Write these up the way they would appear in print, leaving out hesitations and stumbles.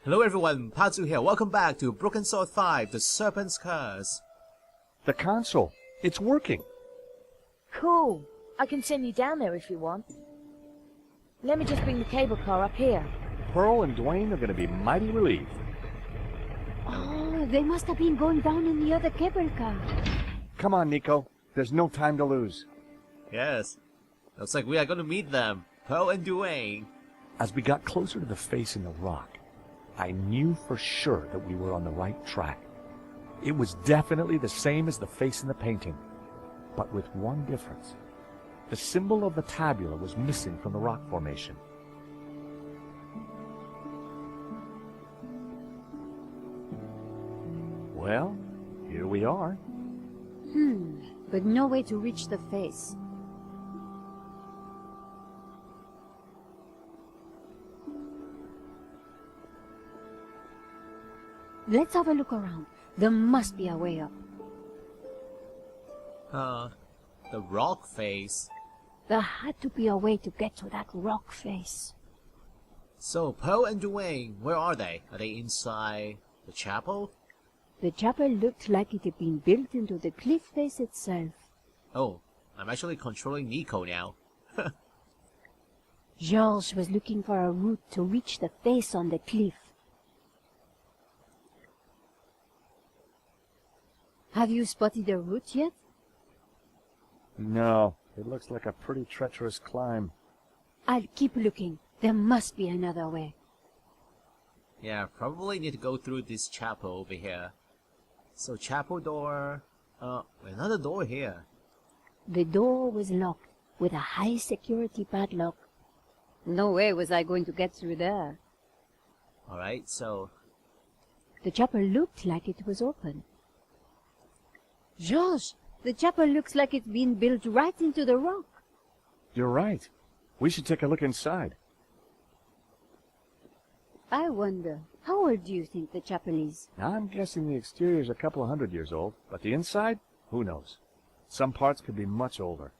Hello everyone, Pazu here. Welcome back to Broken Sword 5, The Serpent's Curse. The console. It's working. Cool. I can send you down there if you want. Let me just bring the cable car up here. Pearl and Dwayne are going to be mighty relieved. Oh, they must have been going down in the other cable car. Come on, Nico. There's no time to lose. Yes. Looks like we are going to meet them, Pearl and Dwayne. As we got closer to the face in the rock, I knew for sure that we were on the right track. It was definitely the same as the face in the painting, but with one difference. The symbol of the tabula was missing from the rock formation. Well, here we are. But no way to reach the face. Let's have a look around. There must be a way up. The rock face. There had to be a way to get to that rock face. So, Pearl and Dwayne, where are they? Are they inside the chapel? The chapel looked like it had been built into the cliff face itself. Oh, I'm actually controlling Nico now. Georges was looking for a route to reach the face on the cliff. Have you spotted a route yet? No, it looks like a pretty treacherous climb. I'll keep looking. There must be another way. Yeah, probably need to go through this chapel over here. So, chapel door... another door here. The door was locked with a high security padlock. No way was I going to get through there. Alright, so... The chapel looked like it was open. Georges, the chapel looks like it's been built right into the rock. You're right. We should take a look inside. I wonder, how old do you think the chapel is? I'm guessing the exterior's a couple of 100 years old, but the inside? Who knows? Some parts could be much older.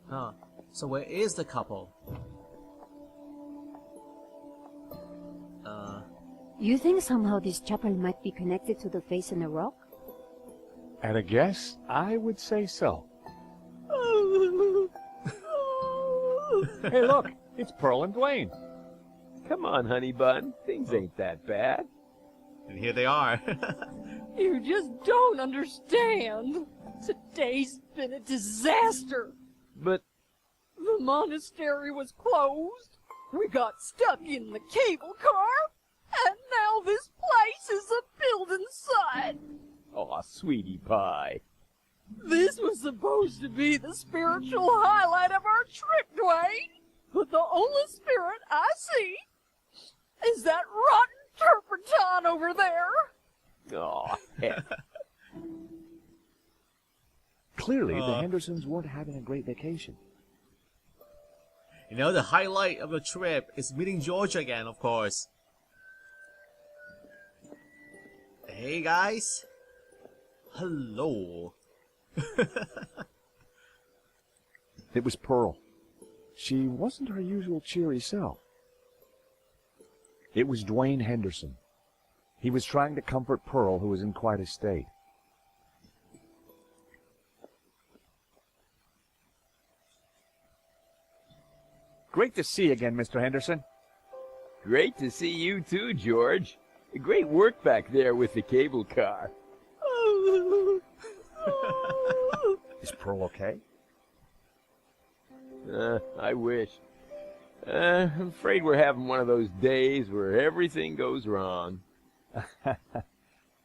Huh. So where is the couple? You think somehow this chapel might be connected to the face in the rock? At a guess, I would say so. Hey, look! It's Pearl and Dwayne. Come on, honey bun. Things ain't that bad. And here they are. You just don't understand. Today's been a disaster. But The monastery was closed. We got stuck in the cable car. And now this place is a building site. aw, sweetie pie. This was supposed to be the spiritual highlight of our trip, Dwayne. But the only spirit I see is that rotten turpentine over there. Aw, heck. Clearly, the Hendersons weren't having a great vacation. You know, the highlight of the trip is meeting George again, of course. Hey guys. Hello. It was Pearl. She wasn't her usual cheery self. It was Dwayne Henderson. He was trying to comfort Pearl, who was in quite a state. Great to see you again, Mr. Henderson. Great to see you too, George. Great work back there with the cable car. Is Pearl okay? I wish. I'm afraid we're having one of those days where everything goes wrong.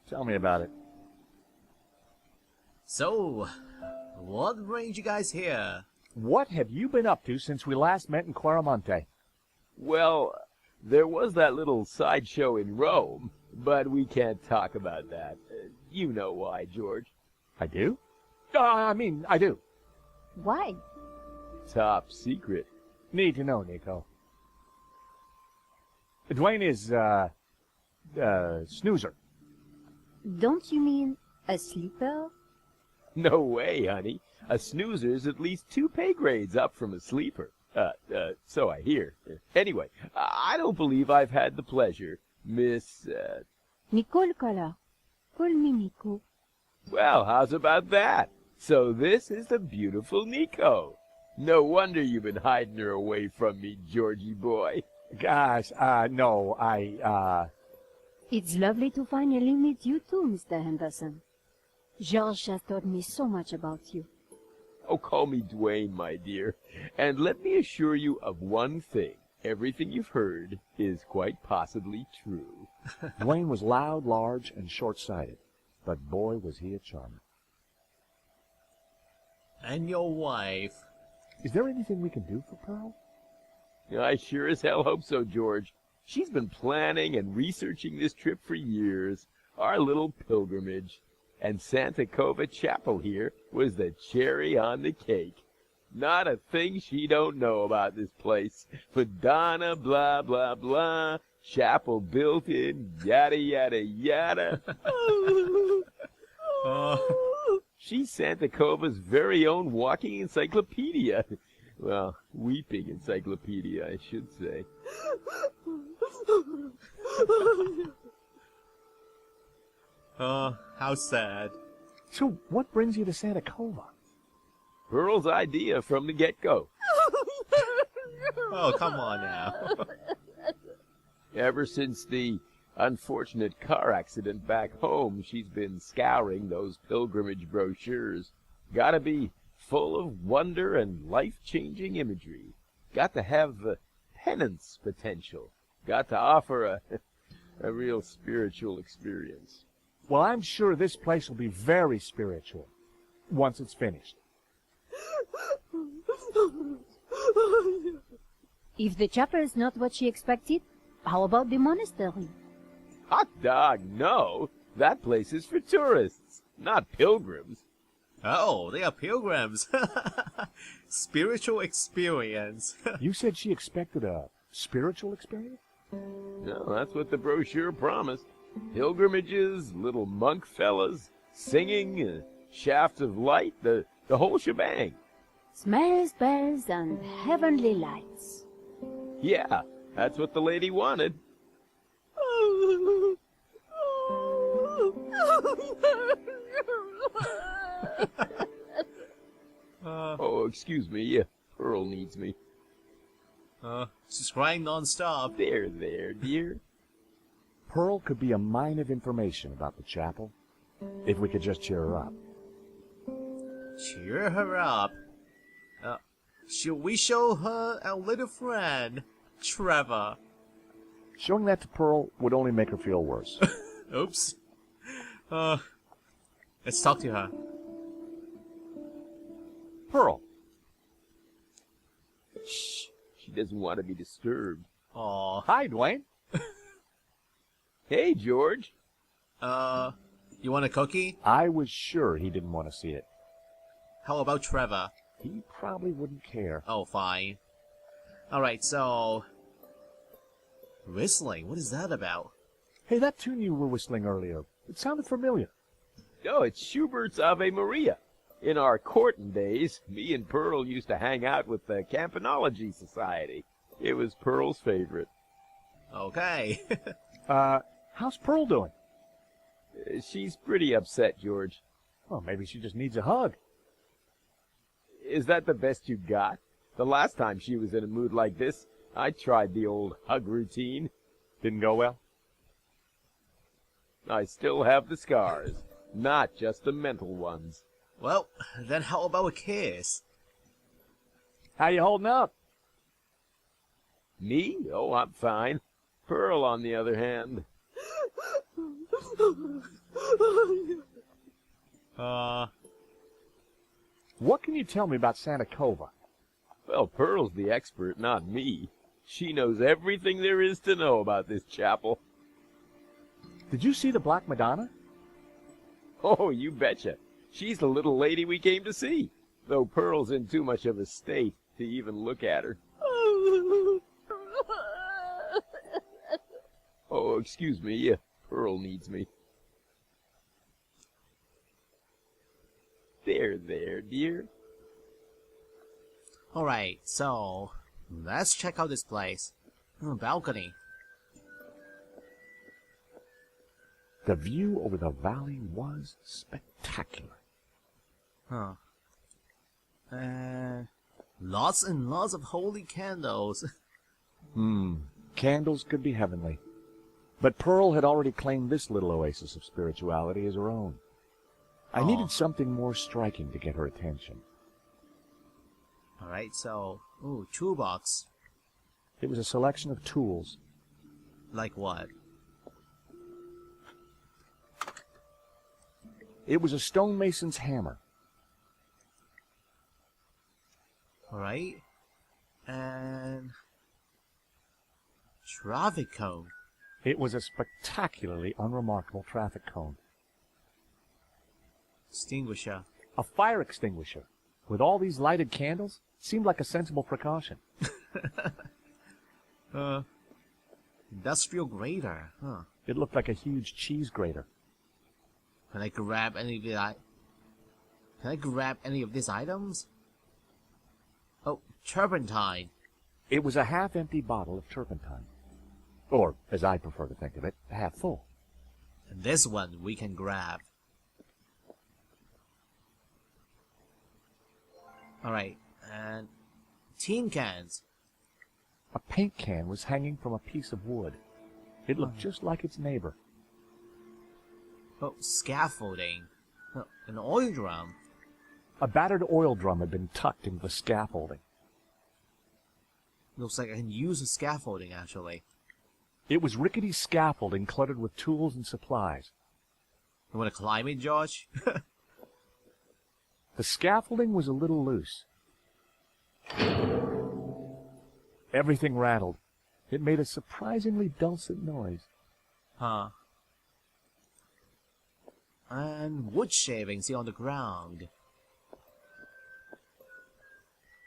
Tell me about it. So, what brings you guys here? What have you been up to since we last met in Quaramonte? Well, there was that little sideshow in Rome, but we can't talk about that. You know why, George. I do? I do. Why? Top secret. Need to know, Nico. Dwayne is, snoozer. Don't you mean a sleeper? No way, honey. A snoozer's at least 2 pay grades up from a sleeper. So I hear. Anyway, I don't believe I've had the pleasure, Miss, Nicole Color. Call me Nico. Well, how's about that? So this is the beautiful Nico. No wonder you've been hiding her away from me, Georgie boy. Gosh, no, It's lovely to finally meet you too, Mr. Henderson. George has taught me so much about you. Oh, call me Dwayne, my dear. And let me assure you of one thing. Everything you've heard is quite possibly true. Dwayne was loud, large, and short-sighted, but boy was he a charmer. And your wife. Is there anything we can do for Pearl? I sure as hell hope so, George. She's been planning and researching this trip for years, our little pilgrimage. And Santa Cova Chapel here was the cherry on the cake. Not a thing she don't know about this place. Madonna, blah, blah, blah. Chapel built in, yada, yada, yada. She's Santa Cova's very own walking encyclopedia. Well, weeping encyclopedia, I should say. How sad. So what brings you to Santa Cova? Pearl's idea from the get-go. Oh, come on now. Ever since the unfortunate car accident back home, she's been scouring those pilgrimage brochures. Gotta be full of wonder and life-changing imagery. Got to have penance potential. Got to offer a real spiritual experience. Well, I'm sure this place will be very spiritual once it's finished. If the chapel is not what she expected, how about the monastery? Hot dog, no. That place is for tourists, not pilgrims. Oh, they are pilgrims. Spiritual experience. You said she expected a spiritual experience? No, that's what the brochure promised. Pilgrimages, little monk fellas, singing, shaft of light, the whole shebang. Smells, bells, and heavenly lights. Yeah, that's what the lady wanted. Oh, excuse me. Pearl needs me. She's crying non-stop. There, dear. Pearl could be a mine of information about the chapel, if we could just cheer her up. Cheer her up. Should we show her our little friend, Trevor? Showing that to Pearl would only make her feel worse. Oops. Let's talk to her. Pearl. Shh. She doesn't want to be disturbed. Aw. Hi, Dwayne. Hey, George. You want a cookie? I was sure he didn't want to see it. How about Trevor? He probably wouldn't care. Oh, fine. Alright, so... Whistling? What is that about? Hey, that tune you were whistling earlier, it sounded familiar. Oh, it's Schubert's Ave Maria. In our courting days, me and Pearl used to hang out with the Campanology Society. It was Pearl's favorite. Okay. How's Pearl doing? She's pretty upset, George. Well, maybe she just needs a hug. Is that the best you got? The last time she was in a mood like this, I tried the old hug routine. Didn't go well? I still have the scars, not just the mental ones. Well, then how about a kiss? How you holding up? Me? Oh, I'm fine. Pearl, on the other hand. What can you tell me about Santa Cova? Well, Pearl's the expert, not me. She knows everything there is to know about this chapel. Did you see the Black Madonna? Oh, you betcha. She's the little lady we came to see, though Pearl's in too much of a state to even look at her. Oh, excuse me. Pearl needs me. There, dear. Alright, so... Let's check out this place. Balcony. The view over the valley was spectacular. Huh. Lots and lots of holy candles. Candles could be heavenly. But Pearl had already claimed this little oasis of spirituality as her own. I needed something more striking to get her attention. Alright, so... Ooh, toolbox. It was a selection of tools. Like what? It was a stonemason's hammer. Alright. And... traffic cone. It was a spectacularly unremarkable traffic cone. Extinguisher. A fire extinguisher. With all these lighted candles, seemed like a sensible precaution. Industrial grater. Huh. It looked like a huge cheese grater. Can I grab any of the Can I grab any of these items? Oh, turpentine. It was a half-empty bottle of turpentine. Or, as I prefer to think of it, half full. And this one we can grab. Alright, and tin cans. A paint can was hanging from a piece of wood. It looked just like its neighbor. Oh, scaffolding. Oh, an oil drum. A battered oil drum had been tucked into the scaffolding. Looks like I can use the scaffolding, actually. It was rickety scaffolding cluttered with tools and supplies. You want to climb it, George? The scaffolding was a little loose. Everything rattled. It made a surprisingly dulcet noise. Huh. And wood shavings here on the ground.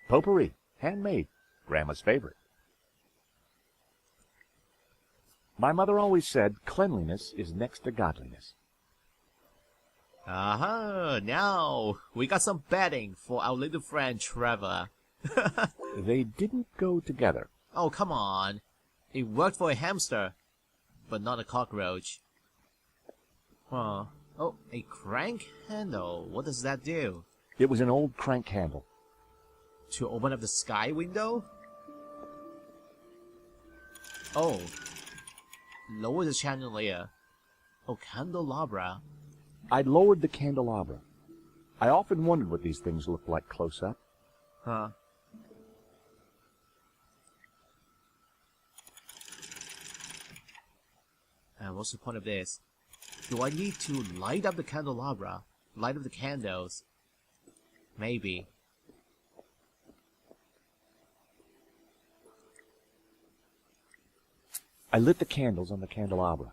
Potpourri, handmade, Grandma's favorite. My mother always said cleanliness is next to godliness. Now we got some bedding for our little friend Trevor. They didn't go together. Oh, come on. It worked for a hamster, but not a cockroach. Huh. Oh, a crank handle. What does that do? It was an old crank handle. To open up the sky window? Oh. Lower the chandelier. Oh, candelabra. I lowered the candelabra. I often wondered what these things looked like close up. Huh. And what's the point of this? Do I need to light up the candelabra? Light up the candles? Maybe. I lit the candles on the candelabra.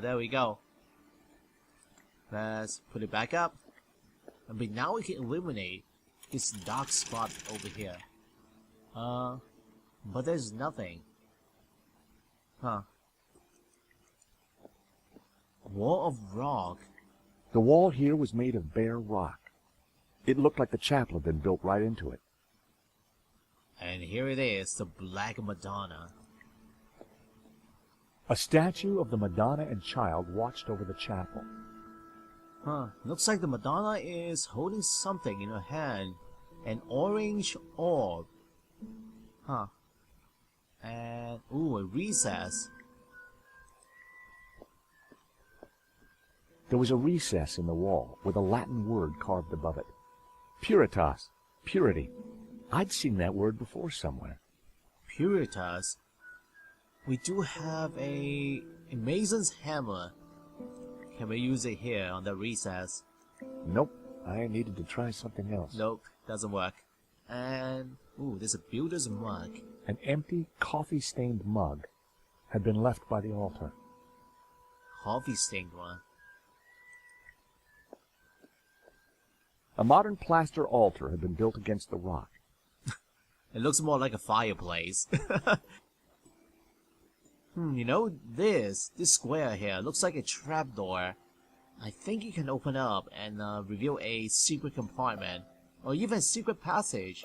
There we go. Let's put it back up. But now we can illuminate this dark spot over here. But there's nothing. Huh. Wall of rock. The wall here was made of bare rock. It looked like the chapel had been built right into it. And here it is, the Black Madonna. A statue of the Madonna and Child watched over the chapel. Looks like the Madonna is holding something in her hand. An orange orb. And, ooh, a recess. There was a recess in the wall with a Latin word carved above it. Puritas, purity. I'd seen that word before somewhere. Puritas. We do have a mason's hammer. Can we use it here on the recess? Nope, I needed to try something else. Nope, doesn't work. And, ooh, there's a builder's mug. An empty, coffee-stained mug had been left by the altar. Coffee-stained one. A modern plaster altar had been built against the rock. It looks more like a fireplace. You know, this square here looks like a trapdoor. I think you can open up and reveal a secret compartment, or even a secret passage.